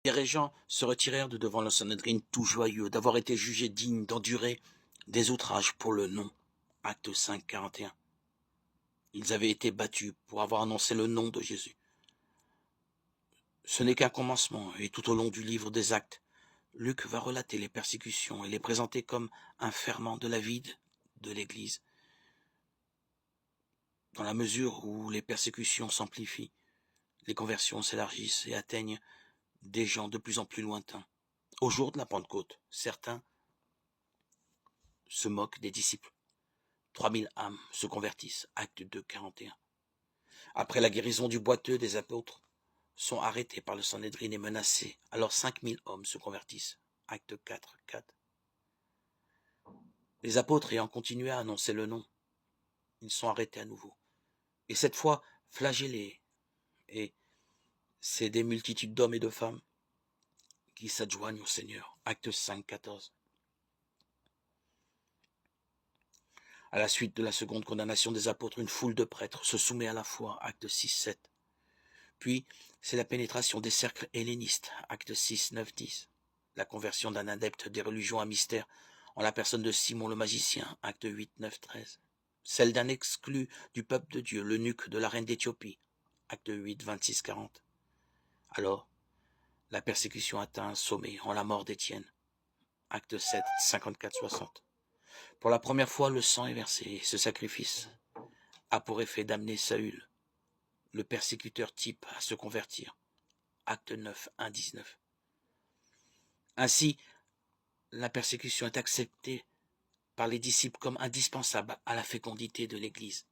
dirigeants se retirèrent de devant le Sanhédrin tout joyeux d'avoir été jugés dignes d'endurer des outrages pour le nom. Acte 5, 41. Ils avaient été battus pour avoir annoncé le nom de Jésus. Ce n'est qu'un commencement, et tout au long du livre des Actes, Luc va relater les persécutions et les présenter comme un ferment de la vie de l'Église. Dans la mesure où les persécutions s'amplifient, les conversions s'élargissent et atteignent des gens de plus en plus lointains. Au jour de la Pentecôte, certains se moquent des disciples. 3000 âmes se convertissent, acte 2, 41. Après la guérison du boiteux, des apôtres sont arrêtés par le Sanhédrin et menacés. Alors 5000 hommes se convertissent, acte 4, 4. Les apôtres ayant continué à annoncer le nom, ils sont arrêtés à nouveau. Et cette fois, flagellés. Et c'est des multitudes d'hommes et de femmes qui s'adjoignent au Seigneur. Acte 5, 14. À la suite de la seconde condamnation des apôtres, une foule de prêtres se soumet à la foi. Acte 6, 7. Puis, c'est la pénétration des cercles hellénistes. Acte 6, 9, 10. La conversion d'un adepte des religions à mystère en la personne de Simon le magicien. Acte 8, 9, 13. Celle d'un exclu du peuple de Dieu, l'eunuque de la reine d'Éthiopie. Acte 8, 26, 40. Alors, la persécution atteint un sommet en la mort d'Étienne. Acte 7, 54, 60. Pour la première fois, le sang est versé et ce sacrifice a pour effet d'amener Saül, le persécuteur type, à se convertir. Acte 9, 1, 19. Ainsi, la persécution est acceptée par les disciples comme indispensable à la fécondité de l'Église.